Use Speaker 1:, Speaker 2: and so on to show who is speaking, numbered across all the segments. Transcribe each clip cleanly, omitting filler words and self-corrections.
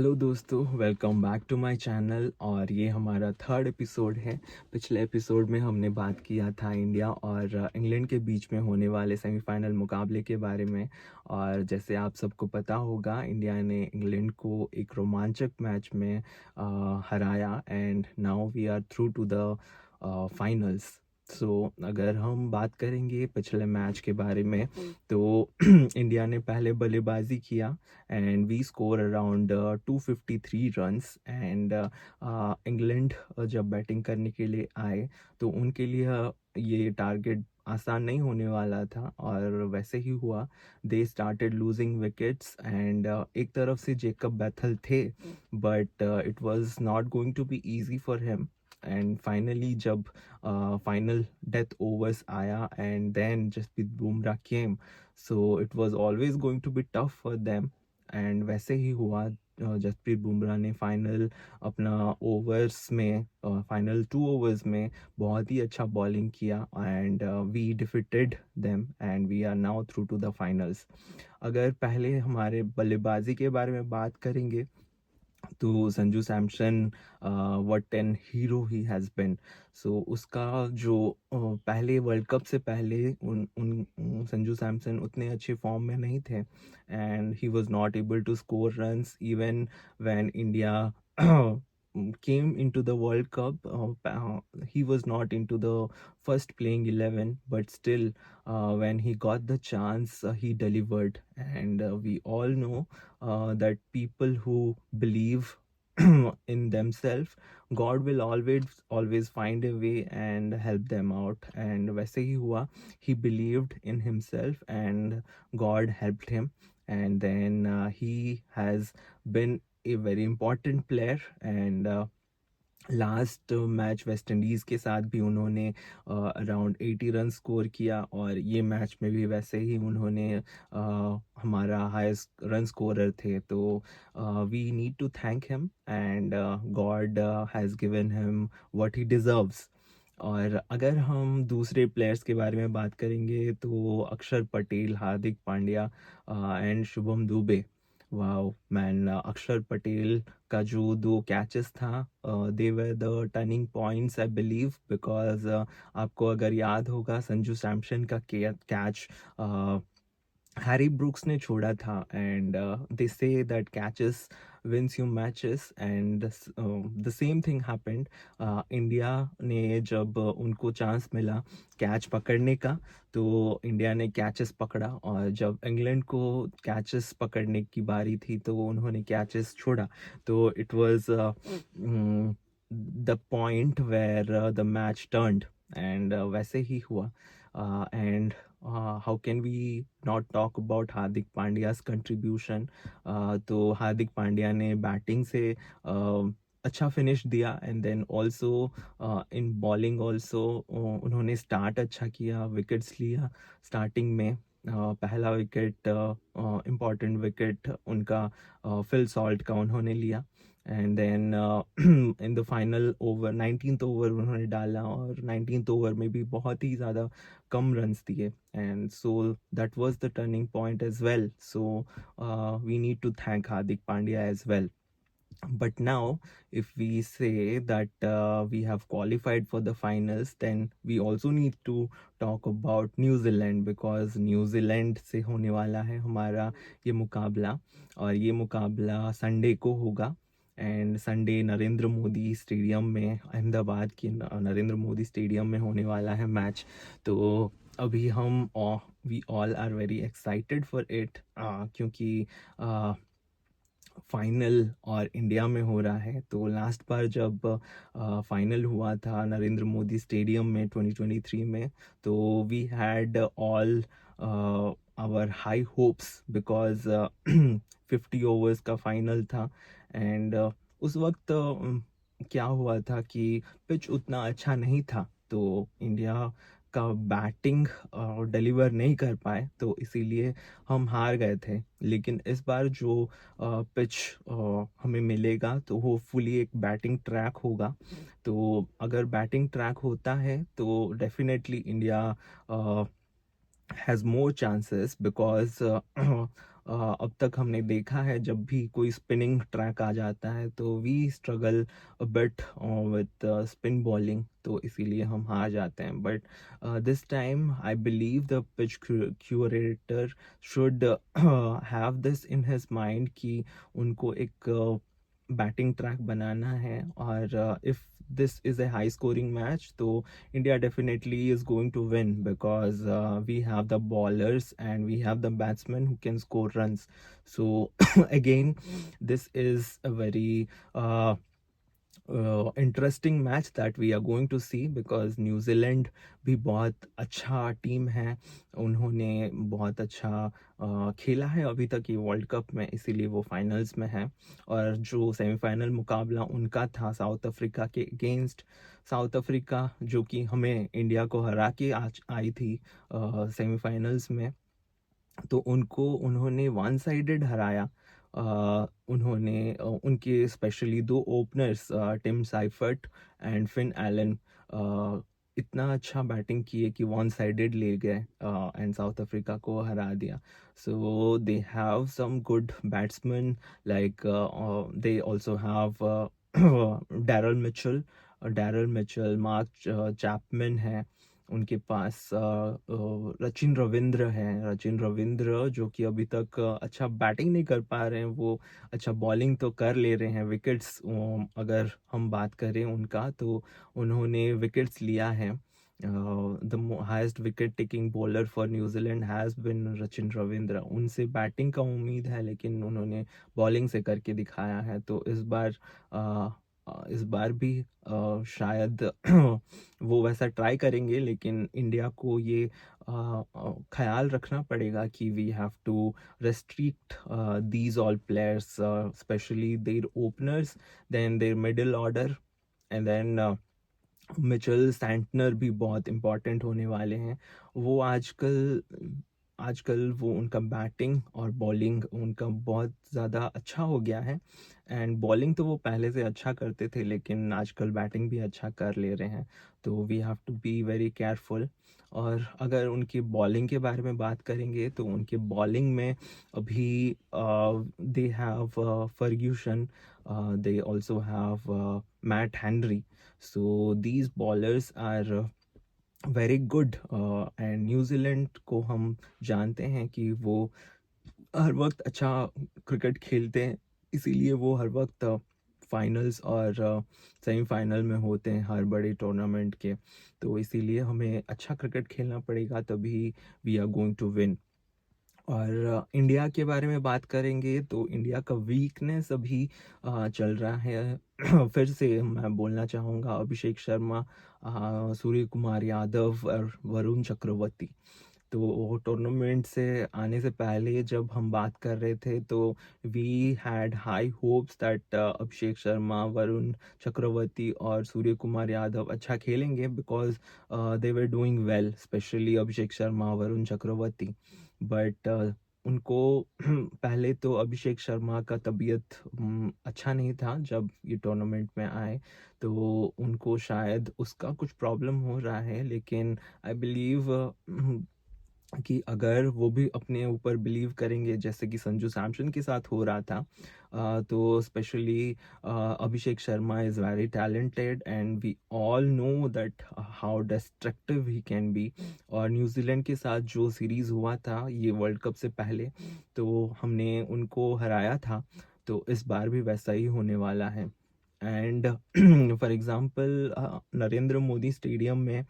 Speaker 1: Hello दोस्तों, welcome back to my channel. और ये हमारा थर्ड एपिसोड है। पिछले एपिसोड में हमने बात किया था इंडिया और इंग्लैंड के बीच में होने वाले सेमीफाइनल मुकाबले के बारे में। और जैसे आप सबको पता होगा, इंडिया ने इंग्लैंड को एक रोमांचक मैच में हराया and now we are through to the finals. So अगर हम बात करेंगे पिछले मैच के बारे में, तो इंडिया ने पहले बल्लेबाजी किया and we score around 253 runs and England जब बैटिंग करने के लिए आए तो उनके लिए ये टारगेट आसान नहीं होने वाला था और वैसे ही हुआ। They started losing wickets and एक तरफ से जेकब बैथल थे, but it was not going to be easy for him. And finally जब फाइनल डेथ ओवर्स आया and then Jasprit Bumrah came, so it was always going to be tough for them. And वैसे ही हुआ। जसप्रीत बुमराह ने final अपना overs में final 2 overs में बहुत ही अच्छा बॉलिंग किया and we defeated them and we are now through to the finals. अगर पहले हमारे बल्लेबाजी के बारे में बात करेंगे तो Sanju Samson, what an hero he has been. So उसका जो पहले वर्ल्ड कप से पहले उन उन संजू सैमसन उतने अच्छे फॉर्म में नहीं थे and he was not able to score runs even when India came into the World Cup. He was not into the first playing 11, but still, when he got the chance, he delivered. And we all know that people who believe in themselves, God will always find a way and help them out. And वैसे ही हुआ, he believed in himself and God helped him. And then he has been a very important player and last match West Indies के साथ भी उन्होंने around 80 run score किया और ये मैच में भी वैसे ही उन्होंने हमारा हाईएस्ट रन स्कोरर थे। तो we need to thank him and God has given him what he deserves. और अगर हम दूसरे प्लेयर्स के बारे में बात करेंगे तो Akshar Patel, Hardik Pandya and Shubham Dube. Wow man, Akshar Patel का जो 2 कैचेस था, they were the turning points I believe, because आपको अगर याद होगा संजू सैमसन का कैच हैरी ब्रूक्स ने छोड़ा था and they say that catches wins you matches and the same thing happened। India ने जब उनको चांस मिला कैच पकड़ने का तो इंडिया ने कैचेस पकड़ा और जब इंग्लैंड को कैचेस पकड़ने की बारी थी तो उन्होंने कैचेस छोड़ा। तो it was the point where the match turned and वैसे ही हुआ। And how can we not talk about Hardik Pandya's contribution। तो हार्दिक पांड्या ने बैटिंग से अच्छा फिनिश दिया and then also in bowling also उन्होंने स्टार्ट अच्छा किया, विकेट्स लिया स्टार्टिंग में। पहला विकेट इम्पॉर्टेंट विकेट उनका फिल सॉल्ट का उन्होंने लिया and then in the final over 19th over उन्होंने डाला और 19th ओवर में भी बहुत ही ज़्यादा कम रन्स दिए and so that was the turning point as well. So we need to thank Hardik Pandya as well. But now, if we say that we have qualified for the finals, then we also need to talk about New Zealand because New Zealand से होने वाला है हमारा ये मुकाबला और ये मुकाबला संडे को होगा। And Sunday Narendra Modi stadium में, अहमदाबाद की नरेंद्र मोदी स्टेडियम में होने वाला है मैच। तो अभी हम we all are very excited for it क्योंकि फाइनल और इंडिया में हो रहा है। तो लास्ट बार जब फाइनल हुआ था नरेंद्र मोदी स्टेडियम में 2023 में, तो we had all our high hopes because 50 overs का फाइनल था एंड उस वक्त क्या हुआ था कि पिच उतना अच्छा नहीं था तो इंडिया का बैटिंग डिलीवर नहीं कर पाए, तो इसीलिए हम हार गए थे। लेकिन इस बार जो पिच हमें मिलेगा तो होपफुली एक बैटिंग ट्रैक होगा। तो अगर बैटिंग ट्रैक होता है तो definitely India has more chances because अब तक हमने देखा है जब भी कोई स्पिनिंग ट्रैक आ जाता है तो we struggle a bit with spin bowling, तो इसीलिए हम हार जाते हैं. But this time I believe the pitch curator should have this in his mind कि उनको एक बैटिंग ट्रैक बनाना है, और if this is a high scoring match, so India definitely is going to win because we have the bowlers and we have the batsmen who can score runs. So again, this is a very interesting match that we are going to see, because New Zealand भी बहुत अच्छा team है. उन्होंने बहुत अच्छा खेला है अभी तक ये वर्ल्ड कप में, इसीलिए वो फाइनल्स में है. और जो सेमीफाइनल मुकाबला उनका था साउथ अफ्रीका के अगेंस्ट, साउथ अफ्रीका जो कि हमें इंडिया को हरा के आज आई थी सेमीफाइनल्स में, तो उनको उन्होंने वन साइडेड हराया. उन्होंने उनके स्पेशली दो openers Tim Seifert and Finn Allen इतना अच्छा बैटिंग किए कि वन साइडेड ले गए एंड साउथ अफ्रीका को हरा दिया. So they have some good batsman, like they also have Daryl Mitchell, Mark Chapman है उनके पास. रचिन रविंद्र हैं, रचिन रविंद्र जो कि अभी तक अच्छा बैटिंग नहीं कर पा रहे हैं, वो अच्छा बॉलिंग तो कर ले रहे हैं. विकेट्स अगर हम बात करें उनका, तो उन्होंने विकेट्स लिया है. The highest wicket taking bowler for New Zealand has been Rachin Ravindra. उनसे बैटिंग का उम्मीद है लेकिन उन्होंने बॉलिंग से करके दिखाया है. तो इस बार भी शायद वो वैसा ट्राई करेंगे, लेकिन इंडिया को ये ख्याल रखना पड़ेगा कि we have to restrict these all players, specially their openers, then their middle order, and then Mitchell Santner भी बहुत इम्पॉर्टेंट होने वाले हैं. वो आजकल वो उनका बैटिंग और बॉलिंग उनका बहुत ज़्यादा अच्छा हो गया है. एंड बॉलिंग तो वो पहले से अच्छा करते थे, लेकिन आजकल बैटिंग भी अच्छा कर ले रहे हैं. तो we have to be very careful. और अगर उनकी बॉलिंग के बारे में बात करेंगे तो उनके बॉलिंग में अभी they have Ferguson, they also have Matt Henry. So these bowlers are very good. And New Zealand को हम जानते हैं कि वो हर वक्त अच्छा क्रिकेट खेलते हैं, इसीलिए वो हर वक्त फाइनल्स और सेमीफाइनल में होते हैं हर बड़े टूर्नामेंट के. तो इसीलिए हमें अच्छा क्रिकेट खेलना पड़ेगा, तभी we are going to win. और इंडिया के बारे में बात करेंगे तो इंडिया का वीकनेस अभी चल रहा है. फिर से मैं बोलना चाहूँगा अभिषेक शर्मा, सूर्य कुमार यादव और वरुण चक्रवर्ती. तो टूर्नामेंट से आने से पहले जब हम बात कर रहे थे तो we had high hopes that Abhishek Sharma, Varun Chakravarthy और सूर्य कुमार यादव अच्छा खेलेंगे, because they were doing well, specially Abhishek Sharma, Varun Chakravarthy. But उनको पहले तो अभिषेक शर्मा का तबीयत अच्छा नहीं था जब ये टूर्नामेंट में आए, तो उनको शायद उसका कुछ प्रॉब्लम हो रहा है. लेकिन आई बिलीव कि अगर वो भी अपने ऊपर बिलीव करेंगे जैसे कि संजू सैमसन के साथ हो रहा था, तो specially Abhishek Sharma is very talented and we all know that how destructive he can be. और न्यूजीलैंड के साथ जो सीरीज़ हुआ था ये वर्ल्ड कप से पहले, तो हमने उनको हराया था, तो इस बार भी वैसा ही होने वाला है. And for example Narendra Modi stadium में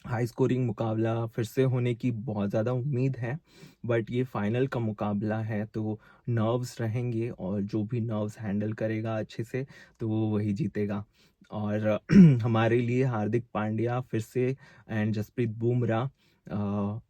Speaker 1: हाई स्कोरिंग मुकाबला फिर से होने की बहुत ज़्यादा उम्मीद है. बट ये फाइनल का मुकाबला है, तो नर्व्स रहेंगे और जो भी नर्व्स हैंडल करेगा अच्छे से तो वो वही जीतेगा. और हमारे लिए हार्दिक पांड्या फिर से and Jasprit Bumrah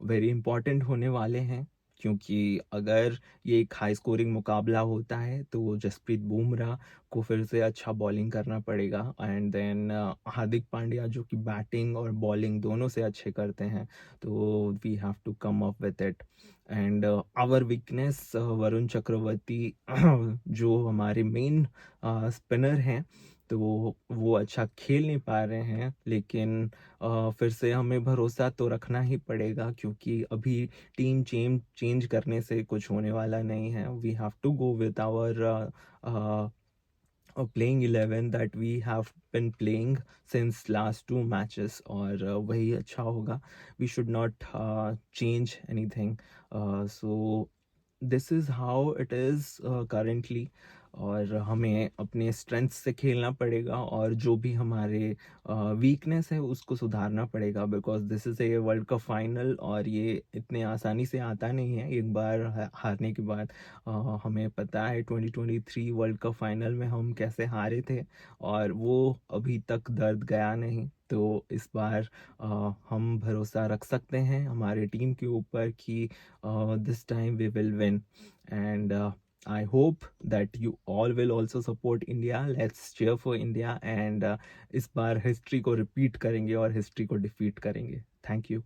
Speaker 1: very important होने वाले हैं, क्योंकि अगर ये एक हाई स्कोरिंग मुकाबला होता है तो जसप्रीत बुमराह को फिर से अच्छा बॉलिंग करना पड़ेगा. एंड देन हार्दिक पांड्या जो कि बैटिंग और बॉलिंग दोनों से अच्छे करते हैं, तो we have to come up with it. And our weakness Varun Chakravarthy जो हमारे मेन स्पिनर हैं, तो वो अच्छा खेल नहीं पा रहे हैं, लेकिन फिर से हमें भरोसा तो रखना ही पड़ेगा, क्योंकि अभी टीम चेंज करने से कुछ होने वाला नहीं है। We have to go with our playing 11 that we have been playing since last two matches, और वही अच्छा होगा. We should not change anything. So this is how it is currently. और हमें अपने स्ट्रेंथ से खेलना पड़ेगा, और जो भी हमारे वीकनेस है उसको सुधारना पड़ेगा, because this is a world cup final, और ये इतने आसानी से आता नहीं है. एक बार हारने के बाद हमें पता है 2023 वर्ल्ड कप फाइनल में हम कैसे हारे थे, और वो अभी तक दर्द गया नहीं. तो इस बार हम भरोसा रख सकते हैं हमारे टीम के ऊपर कि this time we will win. And I hope that you all will also support India. Let's cheer for India, and इस बार हिस्ट्री को रिपीट करेंगे और हिस्ट्री को डिफीट करेंगे. Thank you.